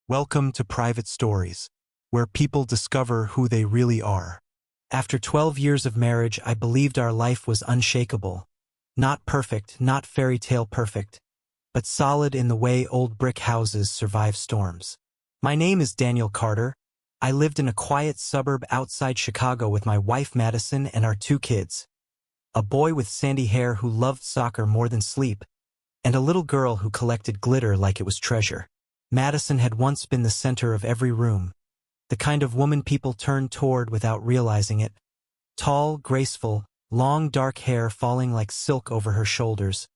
Welcome to Private Stories, where people discover who they really are. After 12 years of marriage, I believed our life was unshakable. Not perfect, not fairy tale perfect, but solid in the way old brick houses survive storms. My name is Daniel Carter. I lived in a quiet suburb outside Chicago with my wife Madison and our 2 kids. A boy with sandy hair who loved soccer more than sleep, and a little girl who collected glitter like it was treasure. Madison had once been the center of every room, the kind of woman people turned toward without realizing it. Tall, graceful, long dark hair falling like silk over her shoulders,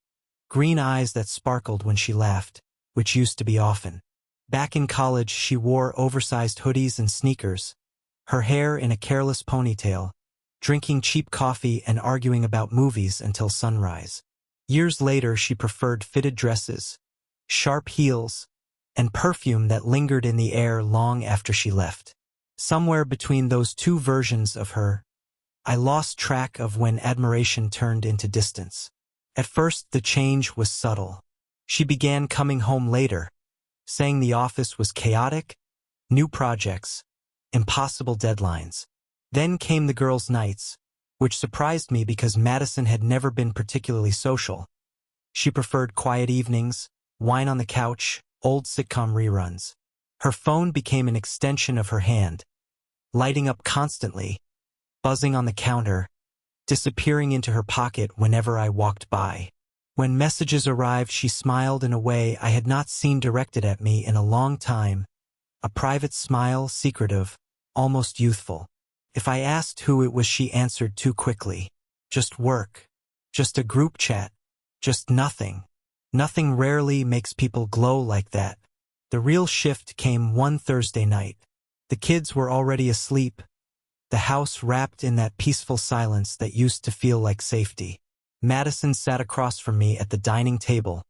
green eyes that sparkled when she laughed, which used to be often. Back in college, she wore oversized hoodies and sneakers, her hair in a careless ponytail, drinking cheap coffee and arguing about movies until sunrise. Years later, she preferred fitted dresses, sharp heels, and perfume that lingered in the air long after she left. Somewhere between those 2 versions of her, I lost track of when admiration turned into distance. At first, the change was subtle. She began coming home later, saying the office was chaotic, new projects, impossible deadlines. Then came the girls' nights, which surprised me because Madison had never been particularly social. She preferred quiet evenings, wine on the couch, old sitcom reruns. Her phone became an extension of her hand, lighting up constantly, buzzing on the counter, disappearing into her pocket whenever I walked by. When messages arrived, she smiled in a way I had not seen directed at me in a long time, a private smile, secretive, almost youthful. If I asked who it was, she answered too quickly. Just work. Just a group chat. Just nothing. Nothing rarely makes people glow like that. The real shift came one Thursday night. The kids were already asleep, the house wrapped in that peaceful silence that used to feel like safety. Madison sat across from me at the dining table,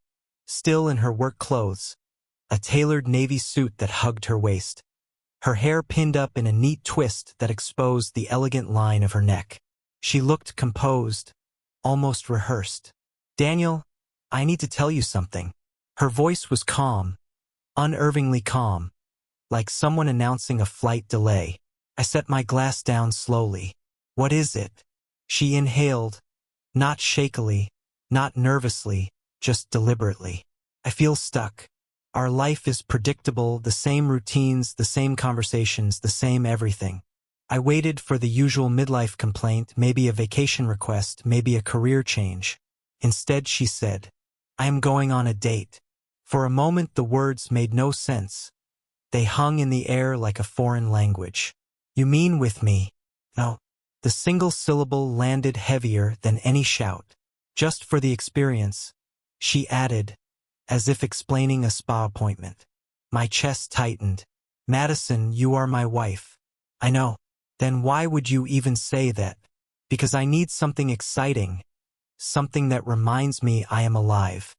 still in her work clothes, a tailored navy suit that hugged her waist, her hair pinned up in a neat twist that exposed the elegant line of her neck. She looked composed, almost rehearsed. "Daniel, I need to tell you something." Her voice was calm, unnervingly calm, like someone announcing a flight delay. I set my glass down slowly. "What is it?" She inhaled, not shakily, not nervously, just deliberately. "I feel stuck. Our life is predictable, the same routines, the same conversations, the same everything." I waited for the usual midlife complaint, maybe a vacation request, maybe a career change. Instead, she said, "I am going on a date." For a moment, the words made no sense. They hung in the air like a foreign language. "You mean with me?" "No." The single syllable landed heavier than any shout. "Just for the experience," she added, as if explaining a spa appointment. My chest tightened. "Madison, you are my wife." "I know." "Then why would you even say that?" "Because I need something exciting. Something that reminds me I am alive."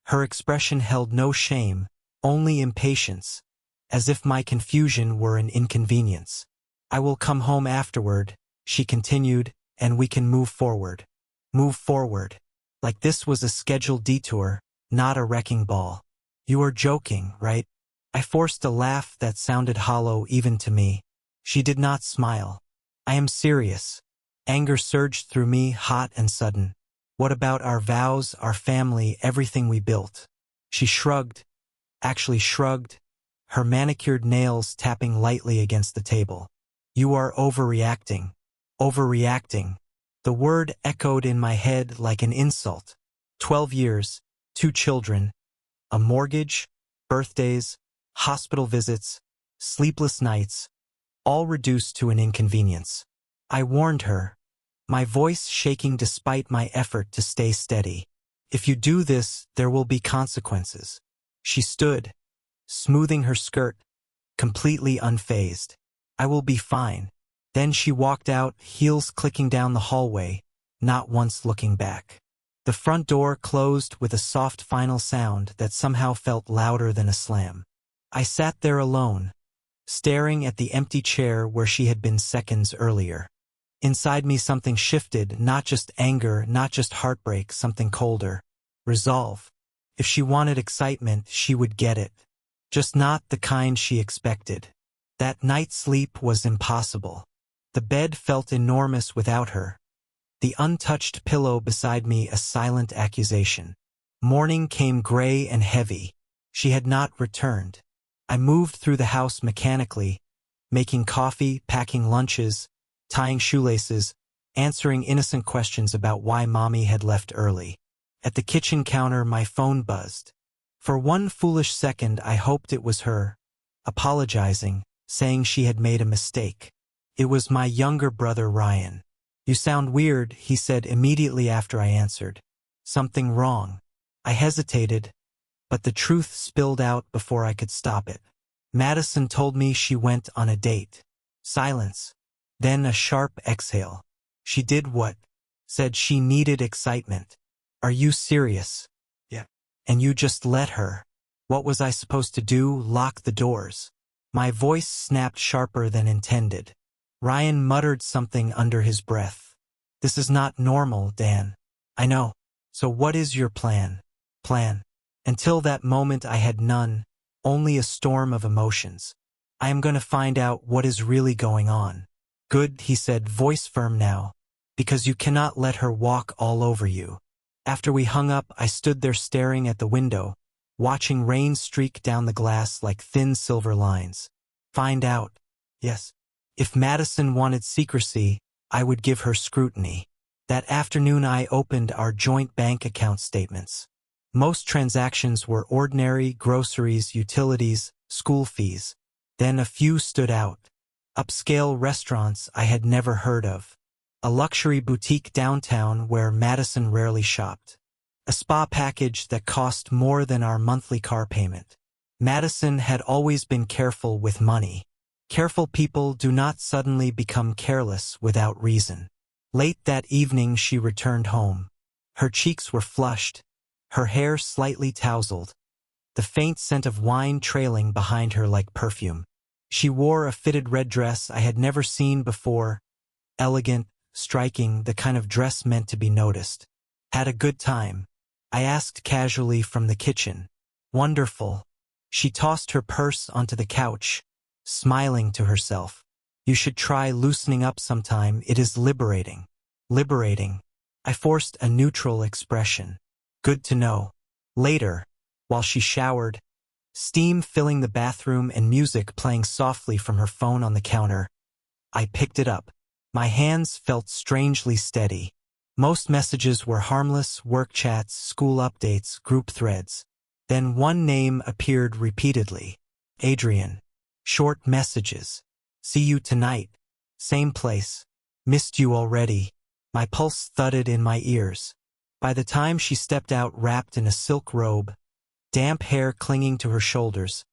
Her expression held no shame, only impatience, as if my confusion were an inconvenience. "I will come home afterward," she continued, "and we can move forward." Move forward. Like this was a scheduled detour, not a wrecking ball. "You are joking, right?" I forced a laugh that sounded hollow even to me. She did not smile. "I am serious." Anger surged through me, hot and sudden. "What about our vows, our family, everything we built?" She shrugged, actually shrugged, her manicured nails tapping lightly against the table. "You are overreacting." Overreacting. The word echoed in my head like an insult. 12 years, 2 children, a mortgage, birthdays, hospital visits, sleepless nights, all reduced to an inconvenience. I warned her, my voice shaking despite my effort to stay steady. "If you do this, there will be consequences." She stood, smoothing her skirt, completely unfazed. "I will be fine." Then she walked out, heels clicking down the hallway, not once looking back. The front door closed with a soft final sound that somehow felt louder than a slam. I sat there alone, staring at the empty chair where she had been seconds earlier. Inside me something shifted, not just anger, not just heartbreak, something colder. Resolve. If she wanted excitement, she would get it. just not the kind she expected. That night's sleep was impossible. The bed felt enormous without her. The untouched pillow beside me a silent accusation. Morning came gray and heavy. She had not returned. I moved through the house mechanically, making coffee, packing lunches, tying shoelaces, answering innocent questions about why Mommy had left early. At the kitchen counter, my phone buzzed. For one foolish second, I hoped it was her, apologizing, saying she had made a mistake. It was my younger brother, Ryan. "You sound weird," he said immediately after I answered. "Something wrong?" I hesitated, but the truth spilled out before I could stop it. Madison told me she went on a date. Silence. Then a sharp exhale. "She did what?" Said she needed excitement. "Are you serious?" "Yeah." "And you just let her?" What was I supposed to do? Lock the doors? My voice snapped sharper than intended. Ryan muttered something under his breath. "This is not normal, Dan." "I know. So what is your plan?" Plan. Until that moment I had none, only a storm of emotions. "I am going to find out what is really going on." "Good," he said, voice firm now. "Because you cannot let her walk all over you." After we hung up, I stood there staring at the window, watching rain streak down the glass like thin silver lines. Find out. Yes. If Madison wanted secrecy, I would give her scrutiny. That afternoon I opened our joint bank account statements. Most transactions were ordinary: groceries, utilities, school fees. Then a few stood out. Upscale restaurants I had never heard of. A luxury boutique downtown where Madison rarely shopped. A spa package that cost more than our monthly car payment. Madison had always been careful with money. Careful people do not suddenly become careless without reason. Late that evening she returned home. Her cheeks were flushed, her hair slightly tousled, the faint scent of wine trailing behind her like perfume. She wore a fitted red dress I had never seen before, elegant, striking, the kind of dress meant to be noticed. "Had a good time?" I asked casually from the kitchen. "Wonderful." She tossed her purse onto the couch, smiling to herself. "You should try loosening up sometime. It is liberating." Liberating. I forced a neutral expression. "Good to know." Later, while she showered, steam filling the bathroom and music playing softly from her phone on the counter, I picked it up. My hands felt strangely steady. Most messages were harmless: work chats, school updates, group threads. Then one name appeared repeatedly. Adrian. Short messages. "See you tonight. Same place. Missed you already." My pulse thudded in my ears. By the time she stepped out wrapped in a silk robe, damp hair clinging to her shoulders,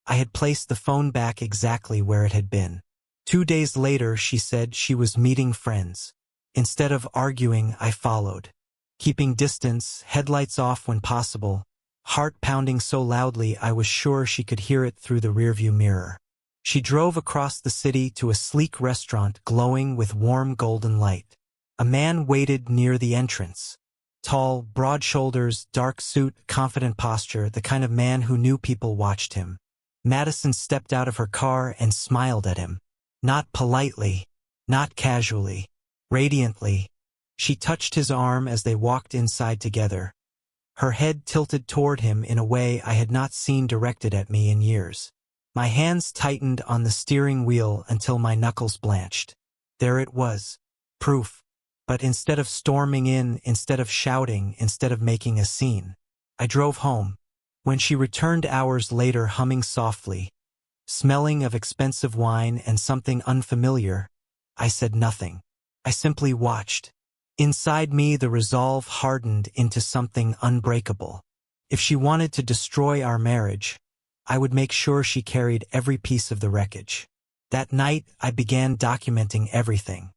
I had placed the phone back exactly where it had been. 2 days later she said she was meeting friends. Instead of arguing, I followed. Keeping distance, headlights off when possible, heart pounding so loudly I was sure she could hear it through the rearview mirror. She drove across the city to a sleek restaurant glowing with warm golden light. A man waited near the entrance. Tall, broad shoulders, dark suit, confident posture, the kind of man who knew people watched him. Madison stepped out of her car and smiled at him. Not politely, not casually, radiantly. She touched his arm as they walked inside together. Her head tilted toward him in a way I had not seen directed at me in years. My hands tightened on the steering wheel until my knuckles blanched. There it was. Proof. But instead of storming in, instead of shouting, instead of making a scene, I drove home. When she returned hours later humming softly, smelling of expensive wine and something unfamiliar, I said nothing. I simply watched. Inside me the resolve hardened into something unbreakable. If she wanted to destroy our marriage, I would make sure she carried every piece of the wreckage. That night I began documenting everything.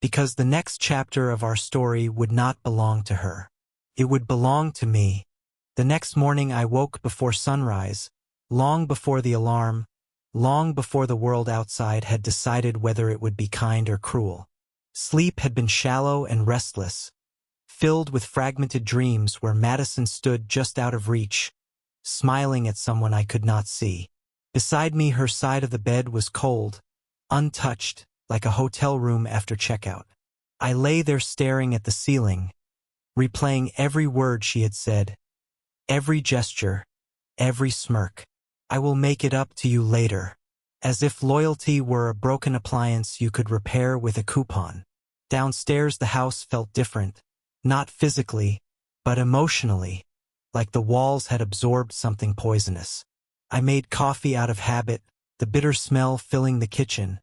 Because the next chapter of our story would not belong to her. It would belong to me. The next morning I woke before sunrise, long before the alarm, long before the world outside had decided whether it would be kind or cruel. Sleep had been shallow and restless, filled with fragmented dreams where Madison stood just out of reach, smiling at someone I could not see. Beside me, her side of the bed was cold, untouched, like a hotel room after checkout. I lay there staring at the ceiling, replaying every word she had said, every gesture, every smirk. I will make it up to you later. As if loyalty were a broken appliance you could repair with a coupon. Downstairs the house felt different, not physically, but emotionally, like the walls had absorbed something poisonous. I made coffee out of habit, the bitter smell filling the kitchen,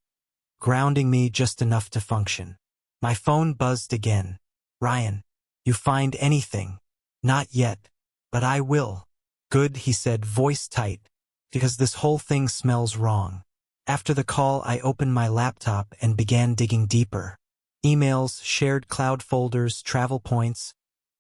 grounding me just enough to function. My phone buzzed again. "Ryan, you find anything?" "Not yet, but I will." "Good," he said, voice tight, "because this whole thing smells wrong." After the call, I opened my laptop and began digging deeper. Emails, shared cloud folders, travel points,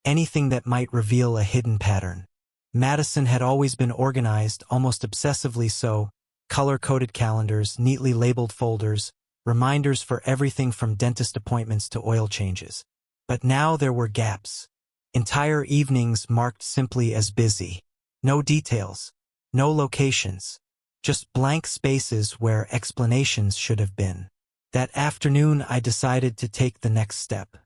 anything that might reveal a hidden pattern. Madison had always been organized, almost obsessively so, color-coded calendars, neatly labeled folders, reminders for everything from dentist appointments to oil changes. But now there were gaps. Entire evenings marked simply as busy. No details, no locations, just blank spaces where explanations should have been. That afternoon I decided to take the next step.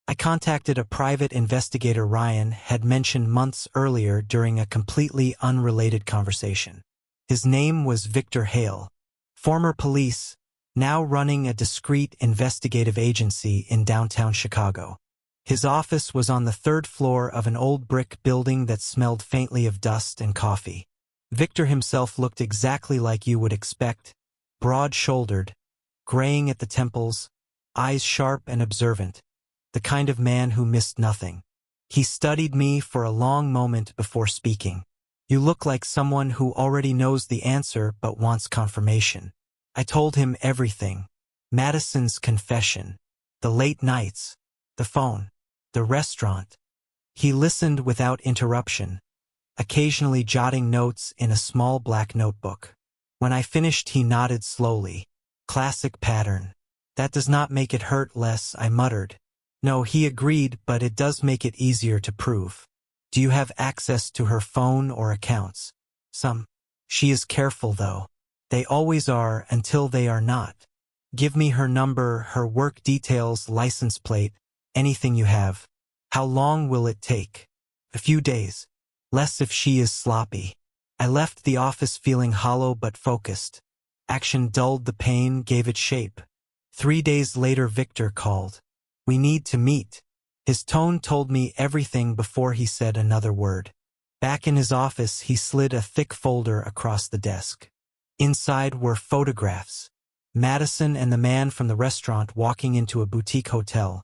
I contacted a private investigator Ryan had mentioned months earlier during a completely unrelated conversation. His name was Victor Hale, former police, now running a discreet investigative agency in downtown Chicago. His office was on the third floor of an old brick building that smelled faintly of dust and coffee. Victor himself looked exactly like you would expect, broad-shouldered, graying at the temples, eyes sharp and observant, the kind of man who missed nothing. He studied me for a long moment before speaking. "You look like someone who already knows the answer but wants confirmation." I told him everything. Madison's confession, the late nights, the phone, the restaurant. He listened without interruption, occasionally jotting notes in a small black notebook. When I finished, he nodded slowly. "Classic pattern. That does not make it hurt less," I muttered. "No," he agreed, "but it does make it easier to prove." "Do you have access to her phone or accounts?" "Some. She is careful, though. They always are until they are not. Give me her number, her work details, license plate, anything you have." "How long will it take?" "A few days. Less if she is sloppy." I left the office feeling hollow but focused. Action dulled the pain, gave it shape. 3 days later Victor called. "We need to meet." His tone told me everything before he said another word. Back in his office, he slid a thick folder across the desk. Inside were photographs. Madison and the man from the restaurant walking into a boutique hotel.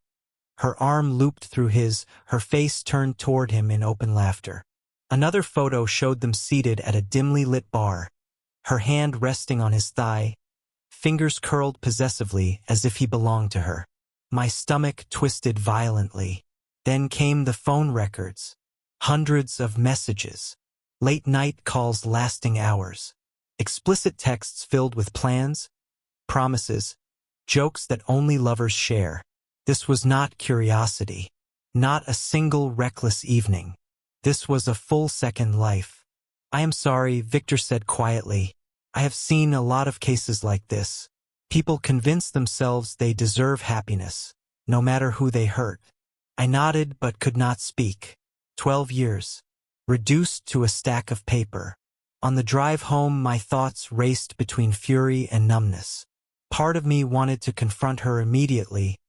Her arm looped through his, her face turned toward him in open laughter. Another photo showed them seated at a dimly lit bar, her hand resting on his thigh, fingers curled possessively as if he belonged to her. My stomach twisted violently. Then came the phone records. Hundreds of messages. Late night calls lasting hours. Explicit texts filled with plans, promises, jokes that only lovers share. This was not curiosity. Not a single reckless evening. This was a full second life. "I am sorry," Victor said quietly. "I have seen a lot of cases like this. People convince themselves they deserve happiness, no matter who they hurt." I nodded but could not speak. 12 years. Reduced to a stack of paper. On the drive home, my thoughts raced between fury and numbness. Part of me wanted to confront her immediately,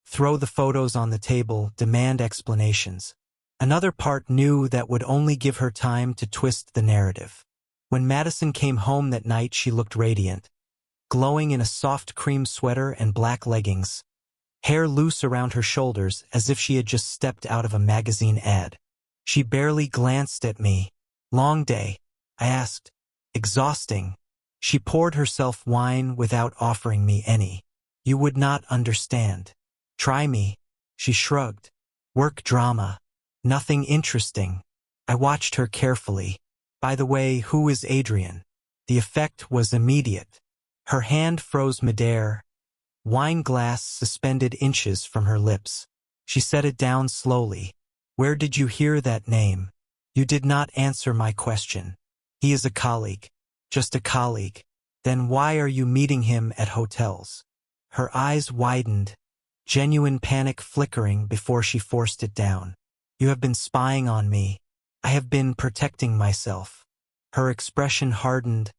throw the photos on the table, demand explanations. Another part knew that would only give her time to twist the narrative. When Madison came home that night, she looked radiant, glowing in a soft cream sweater and black leggings, hair loose around her shoulders as if she had just stepped out of a magazine ad. She barely glanced at me. "Long day?" I asked. "Exhausting." She poured herself wine without offering me any. "You would not understand." "Try me." She shrugged. "Work drama. Nothing interesting." I watched her carefully. "By the way, who is Adrian?" The effect was immediate. Her hand froze midair, wine glass suspended inches from her lips. She set it down slowly. "Where did you hear that name?" "You did not answer my question." "He is a colleague." Just a colleague. Then why are you meeting him at hotels? Her eyes widened, genuine panic flickering before she forced it down. You have been spying on me. I have been protecting myself. Her expression hardened,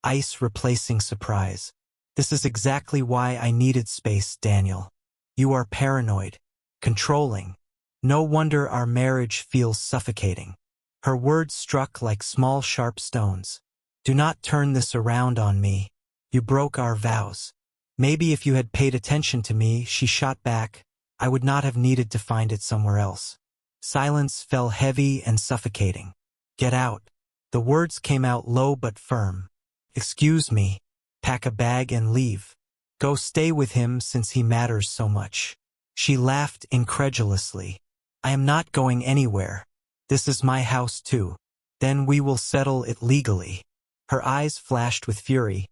ice replacing surprise. This is exactly why I needed space, Daniel. You are paranoid, controlling. No wonder our marriage feels suffocating. Her words struck like small sharp stones. Do not turn this around on me. You broke our vows. Maybe if you had paid attention to me, she shot back, I would not have needed to find it somewhere else. Silence fell heavy and suffocating. Get out. The words came out low but firm. Excuse me. Pack a bag and leave. Go stay with him since he matters so much. She laughed incredulously. I am not going anywhere. This is my house too. Then we will settle it legally. Her eyes flashed with fury,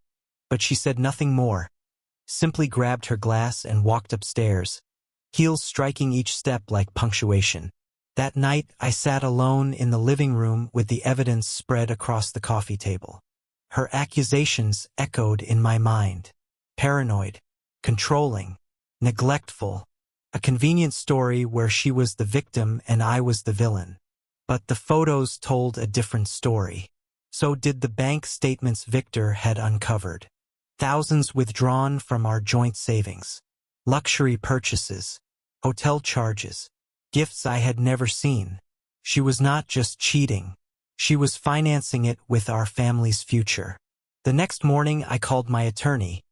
but she said nothing more, simply grabbed her glass and walked upstairs, heels striking each step like punctuation. That night, I sat alone in the living room with the evidence spread across the coffee table. Her accusations echoed in my mind. Paranoid, controlling, neglectful, a convenient story where she was the victim and I was the villain. But the photos told a different story. So did the bank statements Victor had uncovered. Thousands withdrawn from our joint savings. Luxury purchases. Hotel charges. Gifts I had never seen. She was not just cheating. She was financing it with our family's future. The next morning I called my attorney,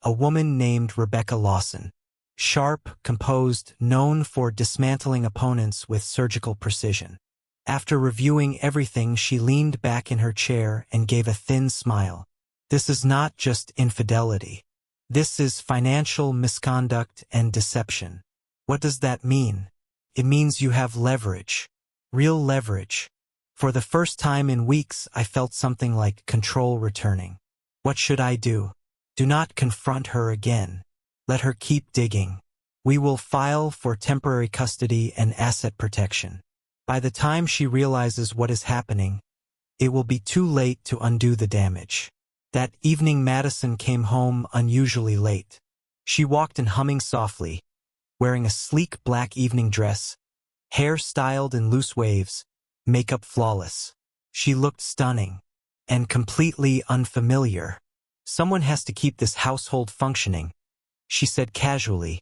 a woman named Rebecca Lawson. Sharp, composed, known for dismantling opponents with surgical precision. After reviewing everything, she leaned back in her chair and gave a thin smile. This is not just infidelity. This is financial misconduct and deception. What does that mean? It means you have leverage. Real leverage. For the first time in weeks, I felt something like control returning. What should I do? Do not confront her again. Let her keep digging. We will file for temporary custody and asset protection. By the time she realizes what is happening, it will be too late to undo the damage. That evening Madison came home unusually late. She walked in humming softly, wearing a sleek black evening dress, hair styled in loose waves, makeup flawless. She looked stunning and completely unfamiliar. Someone has to keep this household functioning, she said casually,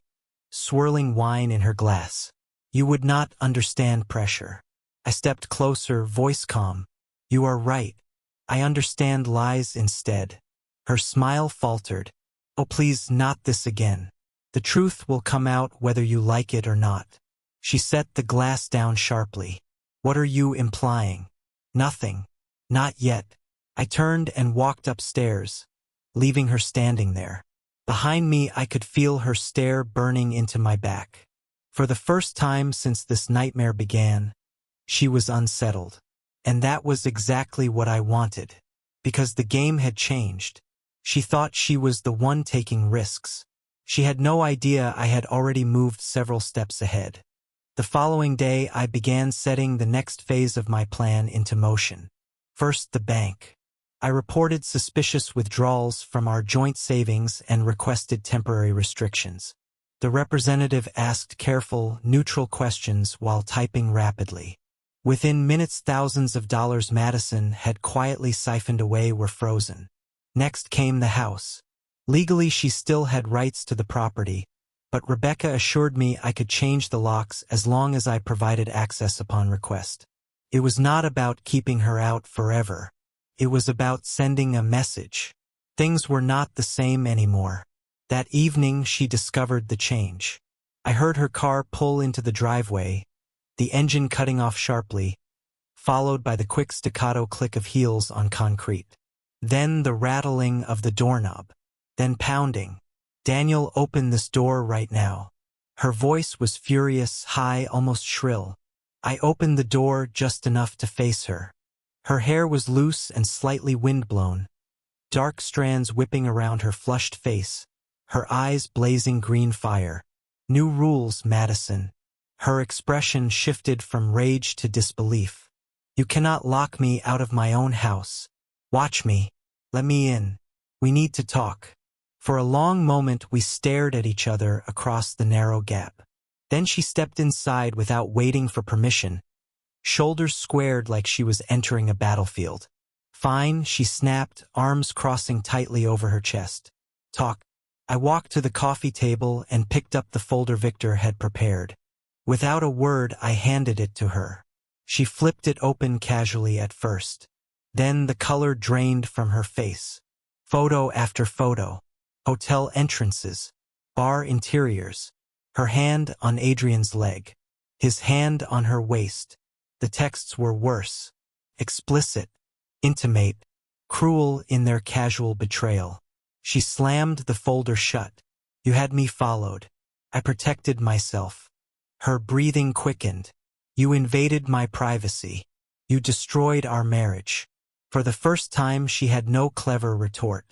swirling wine in her glass. You would not understand pressure. I stepped closer, voice calm. You are right. I understand lies instead. Her smile faltered. Oh, please, not this again. The truth will come out whether you like it or not. She set the glass down sharply. What are you implying? Nothing. Not yet. I turned and walked upstairs, leaving her standing there. Behind me, I could feel her stare burning into my back. For the first time since this nightmare began, she was unsettled. And that was exactly what I wanted. Because the game had changed. She thought she was the one taking risks. She had no idea I had already moved several steps ahead. The following day, I began setting the next phase of my plan into motion. First, the bank. I reported suspicious withdrawals from our joint savings and requested temporary restrictions. The representative asked careful, neutral questions while typing rapidly. Within minutes, thousands of dollars Madison had quietly siphoned away were frozen. Next came the house. Legally, she still had rights to the property, but Rebecca assured me I could change the locks as long as I provided access upon request. It was not about keeping her out forever. It was about sending a message. Things were not the same anymore. That evening, she discovered the change. I heard her car pull into the driveway, the engine cutting off sharply, followed by the quick staccato click of heels on concrete. Then the rattling of the doorknob. Then pounding. Daniel, open this door right now. Her voice was furious, high, almost shrill. I opened the door just enough to face her. Her hair was loose and slightly windblown, dark strands whipping around her flushed face, her eyes blazing green fire. New rules, Madison. Her expression shifted from rage to disbelief. You cannot lock me out of my own house. Watch me. Let me in. We need to talk. For a long moment we stared at each other across the narrow gap. Then she stepped inside without waiting for permission, shoulders squared like she was entering a battlefield. Fine, she snapped, arms crossing tightly over her chest. Talk. I walked to the coffee table and picked up the folder Victor had prepared. Without a word, I handed it to her. She flipped it open casually at first. Then the color drained from her face. Photo after photo. Hotel entrances. Bar interiors. Her hand on Adrian's leg. His hand on her waist. The texts were worse. Explicit. Intimate. Cruel in their casual betrayal. She slammed the folder shut. You had me followed. I protected myself. Her breathing quickened. You invaded my privacy. You destroyed our marriage. For the first time she had no clever retort.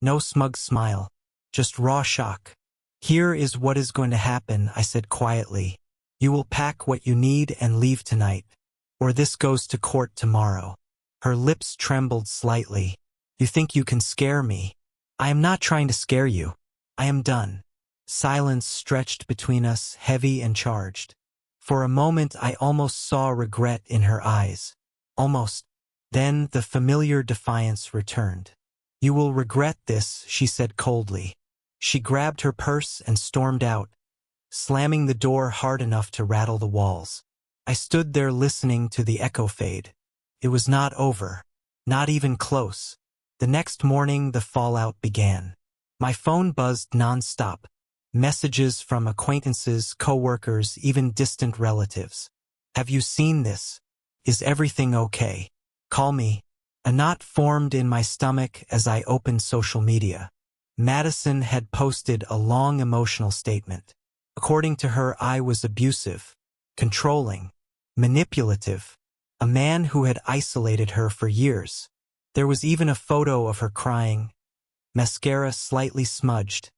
No smug smile. Just raw shock. Here is what is going to happen, I said quietly. You will pack what you need and leave tonight. Or this goes to court tomorrow. Her lips trembled slightly. You think you can scare me? I am not trying to scare you. I am done. Silence stretched between us, heavy and charged. For a moment I almost saw regret in her eyes. Almost. Then the familiar defiance returned. You will regret this, she said coldly. She grabbed her purse and stormed out, slamming the door hard enough to rattle the walls. I stood there listening to the echo fade. It was not over. Not even close. The next morning the fallout began. My phone buzzed nonstop. Messages from acquaintances, coworkers, even distant relatives. Have you seen this? Is everything okay? Call me. A knot formed in my stomach as I opened social media. Madison had posted a long emotional statement. According to her, I was abusive, controlling, manipulative, a man who had isolated her for years. There was even a photo of her crying, mascara slightly smudged,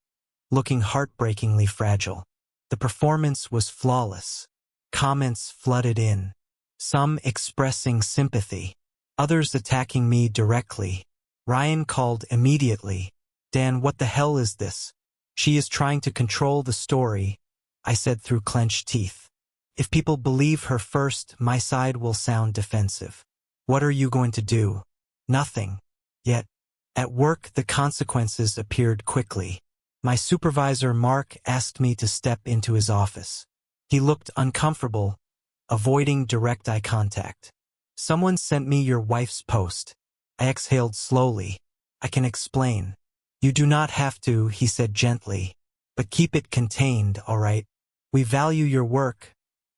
looking heartbreakingly fragile. The performance was flawless. Comments flooded in, some expressing sympathy, others attacking me directly. Ryan called immediately. Dan, what the hell is this? She is trying to control the story, I said through clenched teeth. If people believe her first, my side will sound defensive. What are you going to do? Nothing. Yet, at work the consequences appeared quickly. My supervisor, Mark, asked me to step into his office. He looked uncomfortable, avoiding direct eye contact. Someone sent me your wife's post. I exhaled slowly. I can explain. You do not have to, he said gently. But keep it contained, all right? We value your work.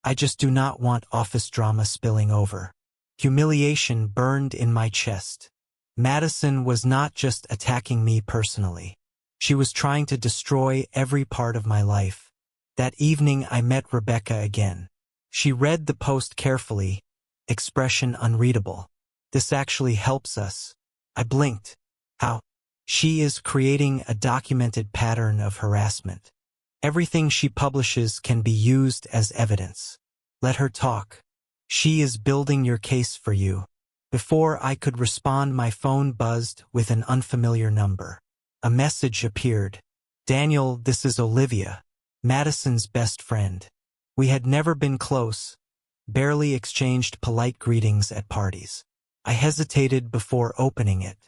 I just do not want office drama spilling over. Humiliation burned in my chest. Madison was not just attacking me personally. She was trying to destroy every part of my life. That evening I met Rebecca again. She read the post carefully, expression unreadable. This actually helps us. I blinked. How? She is creating a documented pattern of harassment. Everything she publishes can be used as evidence. Let her talk. She is building your case for you. Before I could respond, my phone buzzed with an unfamiliar number. A message appeared. Daniel, this is Olivia, Madison's best friend. We had never been close, barely exchanged polite greetings at parties. I hesitated before opening it.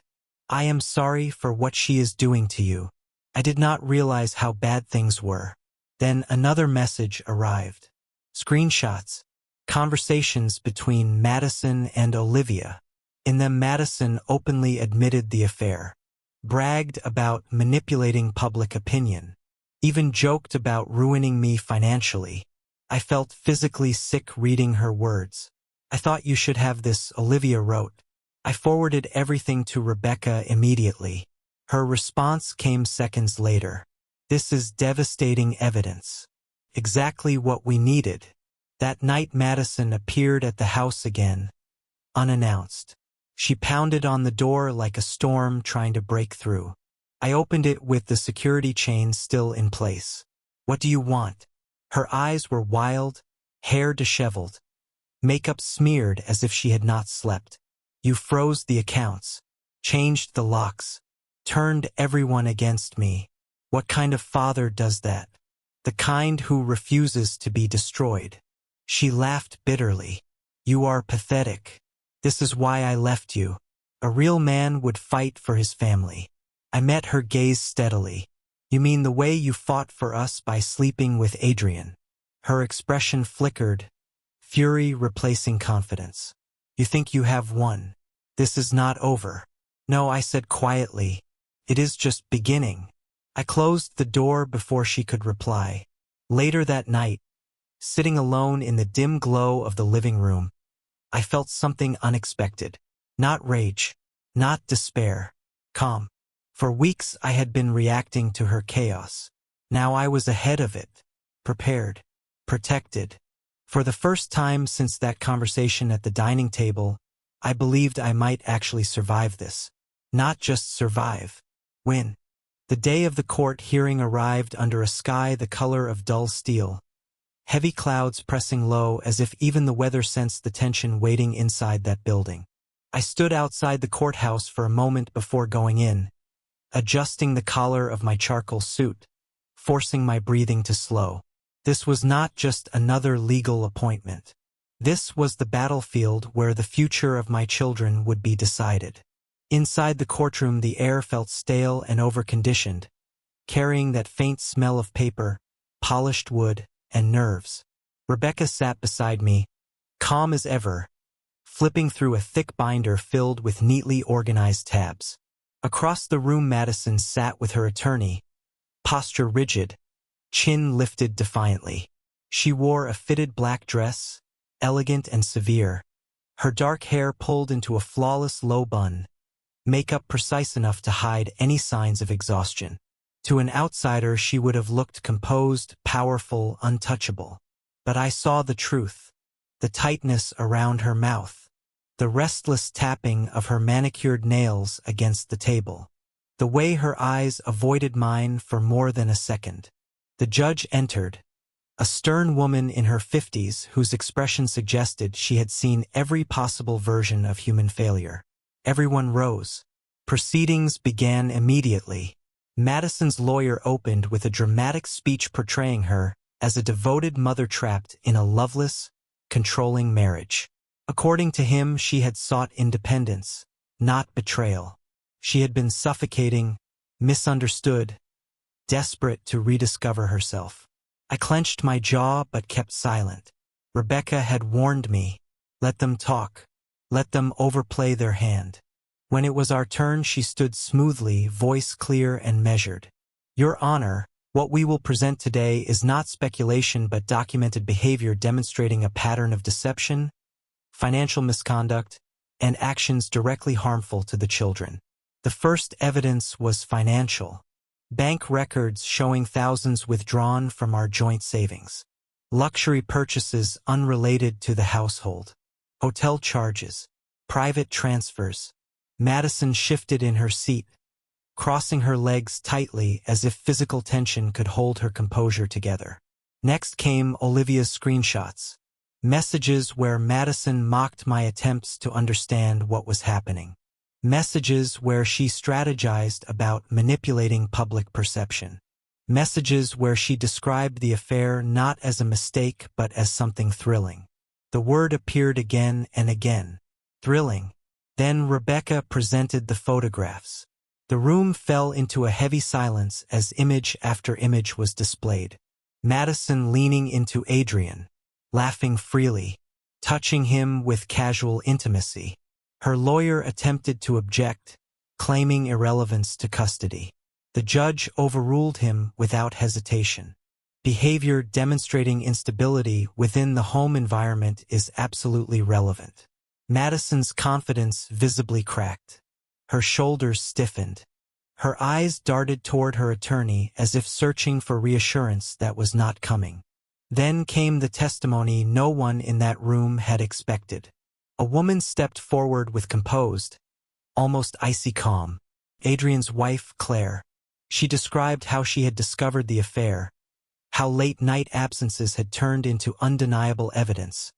I am sorry for what she is doing to you. I did not realize how bad things were. Then another message arrived. Screenshots. Conversations between Madison and Olivia. In them, Madison openly admitted the affair, bragged about manipulating public opinion, even joked about ruining me financially. I felt physically sick reading her words. I thought you should have this, Olivia wrote. I forwarded everything to Rebecca immediately. Her response came seconds later. This is devastating evidence. Exactly what we needed. That night Madison appeared at the house again, unannounced. She pounded on the door like a storm trying to break through. I opened it with the security chain still in place. What do you want? Her eyes were wild, hair disheveled, makeup smeared as if she had not slept. You froze the accounts. changed the locks, turned everyone against me. What kind of father does that? The kind who refuses to be destroyed. She laughed bitterly. You are pathetic. This is why I left you. A real man would fight for his family. I met her gaze steadily. You mean the way you fought for us by sleeping with Adrian? Her expression flickered, fury replacing confidence. You think you have won. This is not over. No, I said quietly. It is just beginning. I closed the door before she could reply. Later that night, sitting alone in the dim glow of the living room, I felt something unexpected. Not rage, not despair, calm. For weeks I had been reacting to her chaos. Now I was ahead of it, prepared, protected. For the first time since that conversation at the dining table, I believed I might actually survive this. Not just survive. Win. The day of the court hearing arrived under a sky the color of dull steel. Heavy clouds pressing low as if even the weather sensed the tension waiting inside that building. I stood outside the courthouse for a moment before going in, adjusting the collar of my charcoal suit, forcing my breathing to slow. This was not just another legal appointment. This was the battlefield where the future of my children would be decided. Inside the courtroom the air felt stale and overconditioned, carrying that faint smell of paper, polished wood, and nerves. Rebecca sat beside me, calm as ever, flipping through a thick binder filled with neatly organized tabs. Across the room Madison sat with her attorney, posture rigid, chin lifted defiantly. She wore a fitted black dress, elegant and severe, her dark hair pulled into a flawless low bun, makeup precise enough to hide any signs of exhaustion. To an outsider she would have looked composed, powerful, untouchable. But I saw the truth, the tightness around her mouth, the restless tapping of her manicured nails against the table, the way her eyes avoided mine for more than a second. The judge entered, a stern woman in her 50s whose expression suggested she had seen every possible version of human failure. Everyone rose. Proceedings began immediately. Madison's lawyer opened with a dramatic speech portraying her as a devoted mother trapped in a loveless, controlling marriage. According to him, she had sought independence, not betrayal. She had been suffocating, misunderstood, desperate to rediscover herself. I clenched my jaw but kept silent. Rebecca had warned me. Let them talk. Let them overplay their hand. When it was our turn, she stood smoothly, voice clear and measured. Your Honor, what we will present today is not speculation but documented behavior demonstrating a pattern of deception, financial misconduct, and actions directly harmful to the children. The first evidence was financial. Bank records showing thousands withdrawn from our joint savings. Luxury purchases unrelated to the household. Hotel charges. Private transfers. Madison shifted in her seat, crossing her legs tightly as if physical tension could hold her composure together. Next came Olivia's screenshots. Messages where Madison mocked my attempts to understand what was happening. Messages where she strategized about manipulating public perception. Messages where she described the affair not as a mistake but as something thrilling. The word appeared again and again. Thrilling. Then Rebecca presented the photographs. The room fell into a heavy silence as image after image was displayed. Madison leaning into Adrian, laughing freely, touching him with casual intimacy. Her lawyer attempted to object, claiming irrelevance to custody. The judge overruled him without hesitation. Behavior demonstrating instability within the home environment is absolutely relevant. Madison's confidence visibly cracked. Her shoulders stiffened. Her eyes darted toward her attorney as if searching for reassurance that was not coming. Then came the testimony no one in that room had expected. A woman stepped forward with composed, almost icy calm. Adrian's wife, Claire. She described how she had discovered the affair, how late-night absences had turned into undeniable evidence,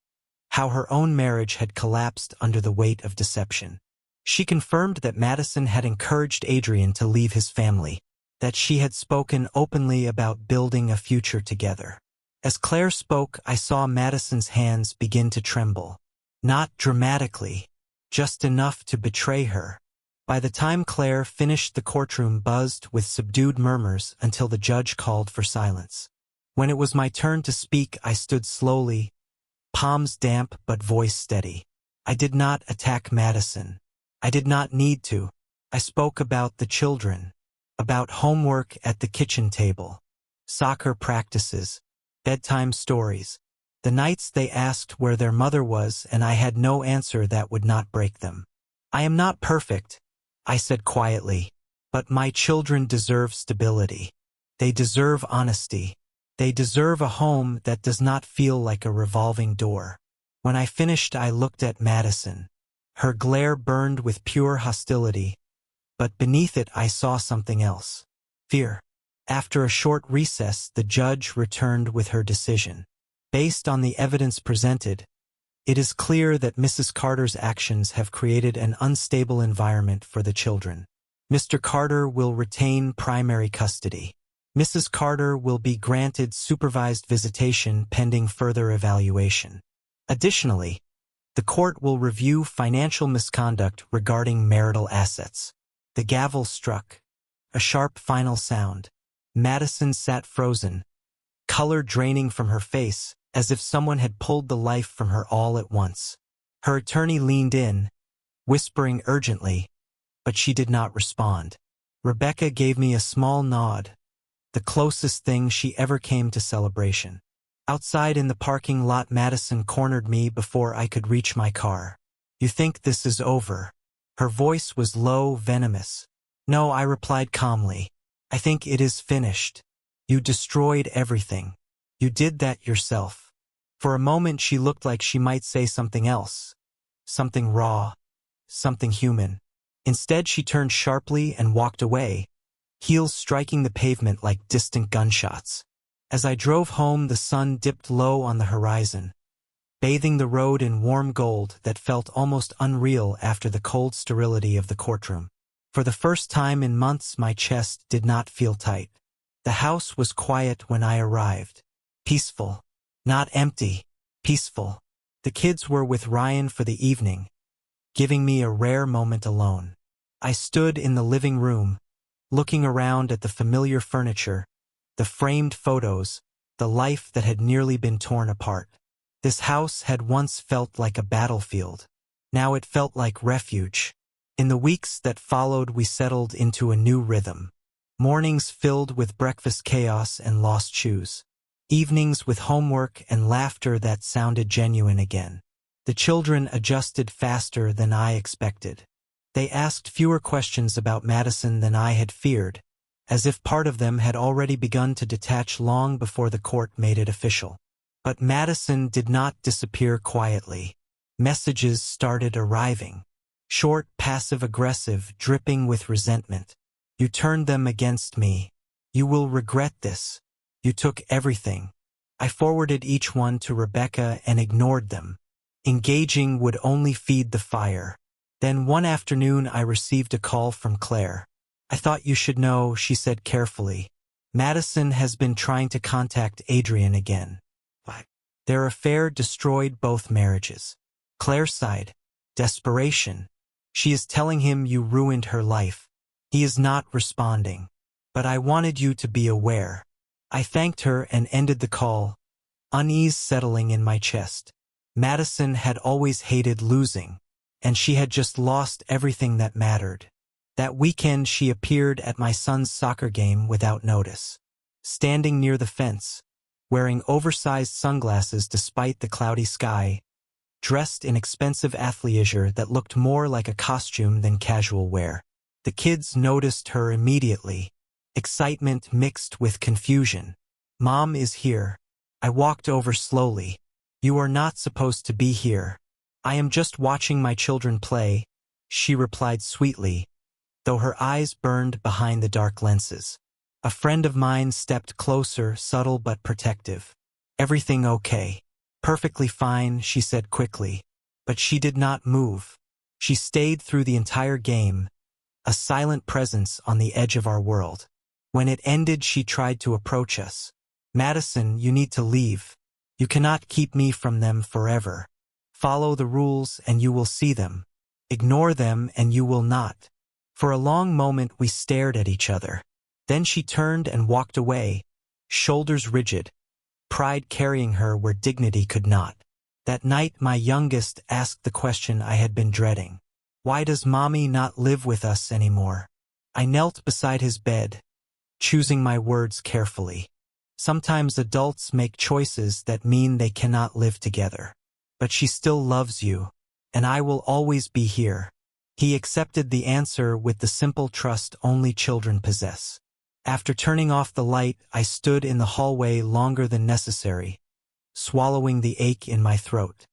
how her own marriage had collapsed under the weight of deception. She confirmed that Madison had encouraged Adrian to leave his family, that she had spoken openly about building a future together. As Claire spoke, I saw Madison's hands begin to tremble. Not dramatically, just enough to betray her. By the time Claire finished, the courtroom buzzed with subdued murmurs until the judge called for silence. When it was my turn to speak, I stood slowly, palms damp but voice steady. I did not attack Madison. I did not need to. I spoke about the children, about homework at the kitchen table, soccer practices, bedtime stories, the nights they asked where their mother was and I had no answer that would not break them. I am not perfect, I said quietly, but my children deserve stability. They deserve honesty. They deserve a home that does not feel like a revolving door. When I finished, I looked at Madison. Her glare burned with pure hostility, but beneath it I saw something else. Fear. After a short recess, the judge returned with her decision. Based on the evidence presented, it is clear that Mrs. Carter's actions have created an unstable environment for the children. Mr. Carter will retain primary custody. Mrs. Carter will be granted supervised visitation pending further evaluation. Additionally, the court will review financial misconduct regarding marital assets. The gavel struck. A sharp final sound. Madison sat frozen, color draining from her face, as if someone had pulled the life from her all at once. Her attorney leaned in, whispering urgently, but she did not respond. Rebecca gave me a small nod, the closest thing she ever came to celebration. Outside in the parking lot, Madison cornered me before I could reach my car. "You think this is over?" Her voice was low, venomous. "No," I replied calmly. "I think it is finished. You destroyed everything. You did that yourself." For a moment she looked like she might say something else. Something raw. Something human. Instead she turned sharply and walked away, heels striking the pavement like distant gunshots. As I drove home, the sun dipped low on the horizon, bathing the road in warm gold that felt almost unreal after the cold sterility of the courtroom. For the first time in months, my chest did not feel tight. The house was quiet when I arrived. Peaceful. Not empty. Peaceful. The kids were with Ryan for the evening, giving me a rare moment alone. I stood in the living room, looking around at the familiar furniture, the framed photos, the life that had nearly been torn apart. This house had once felt like a battlefield. Now it felt like refuge. In the weeks that followed, we settled into a new rhythm. Mornings filled with breakfast chaos and lost shoes. Evenings with homework and laughter that sounded genuine again. The children adjusted faster than I expected. They asked fewer questions about Madison than I had feared, as if part of them had already begun to detach long before the court made it official. But Madison did not disappear quietly. Messages started arriving. Short, passive-aggressive, dripping with resentment. "You turned them against me. You will regret this. You took everything." I forwarded each one to Rebecca and ignored them. Engaging would only feed the fire. Then one afternoon I received a call from Claire. "I thought you should know," she said carefully. "Madison has been trying to contact Adrian again. Their affair destroyed both marriages." Claire sighed. "Desperation. She is telling him you ruined her life. He is not responding. But I wanted you to be aware." I thanked her and ended the call, unease settling in my chest. Madison had always hated losing, and she had just lost everything that mattered. That weekend she appeared at my son's soccer game without notice. Standing near the fence, wearing oversized sunglasses despite the cloudy sky, dressed in expensive athleisure that looked more like a costume than casual wear. The kids noticed her immediately, excitement mixed with confusion. "Mom is here." I walked over slowly. "You are not supposed to be here." "I am just watching my children play," she replied sweetly, though her eyes burned behind the dark lenses. A friend of mine stepped closer, subtle but protective. "Everything okay?" "Perfectly fine," she said quickly. But she did not move. She stayed through the entire game, a silent presence on the edge of our world. When it ended, she tried to approach us. Madison, you need to leave. You cannot keep me from them forever. Follow the rules and you will see them. Ignore them and you will not. For a long moment we stared at each other. Then she turned and walked away, shoulders rigid, pride carrying her where dignity could not. That night my youngest asked the question I had been dreading. Why does Mommy not live with us anymore? I knelt beside his bed, choosing my words carefully. Sometimes adults make choices that mean they cannot live together. But she still loves you, and I will always be here. He accepted the answer with the simple trust only children possess. After turning off the light, I stood in the hallway longer than necessary, swallowing the ache in my throat.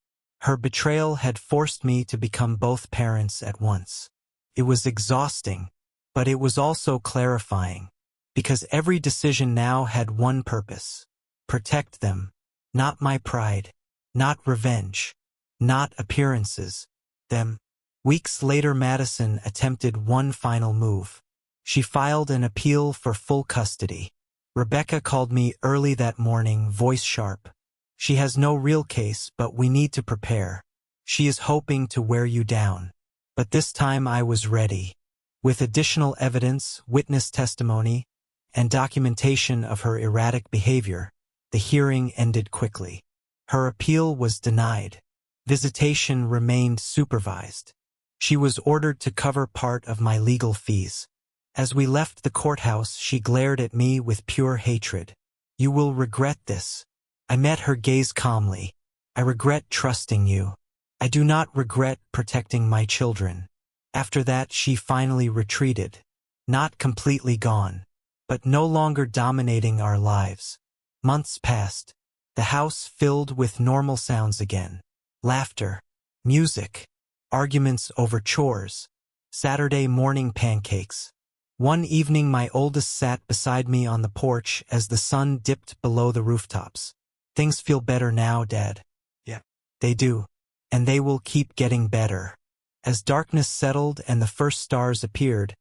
Her betrayal had forced me to become both parents at once. It was exhausting, but it was also clarifying, because every decision now had one purpose: protect them. Not my pride, not revenge, not appearances, them. Weeks later, Madison attempted one final move. She filed an appeal for full custody. Rebecca called me early that morning, voice sharp. She has no real case, but we need to prepare. She is hoping to wear you down. But this time I was ready. With additional evidence, witness testimony, and documentation of her erratic behavior, the hearing ended quickly. Her appeal was denied. Visitation remained supervised. She was ordered to cover part of my legal fees. As we left the courthouse, she glared at me with pure hatred. You will regret this. I met her gaze calmly. I regret trusting you. I do not regret protecting my children. After that, she finally retreated. Not completely gone, but no longer dominating our lives. Months passed. The house filled with normal sounds again. Laughter, music, arguments over chores, Saturday morning pancakes. One evening my oldest sat beside me on the porch as the sun dipped below the rooftops. Things feel better now, Dad. Yeah, they do. And they will keep getting better. As darkness settled and the first stars appeared,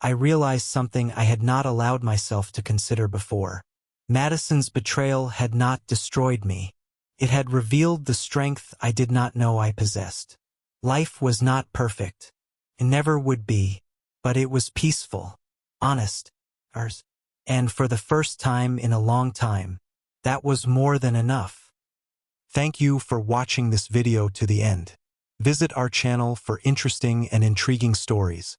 I realized something I had not allowed myself to consider before. Madison's betrayal had not destroyed me. It had revealed the strength I did not know I possessed. Life was not perfect. It never would be. But it was peaceful, honest, and for the first time in a long time, that was more than enough. Thank you for watching this video to the end. Visit our channel for interesting and intriguing stories.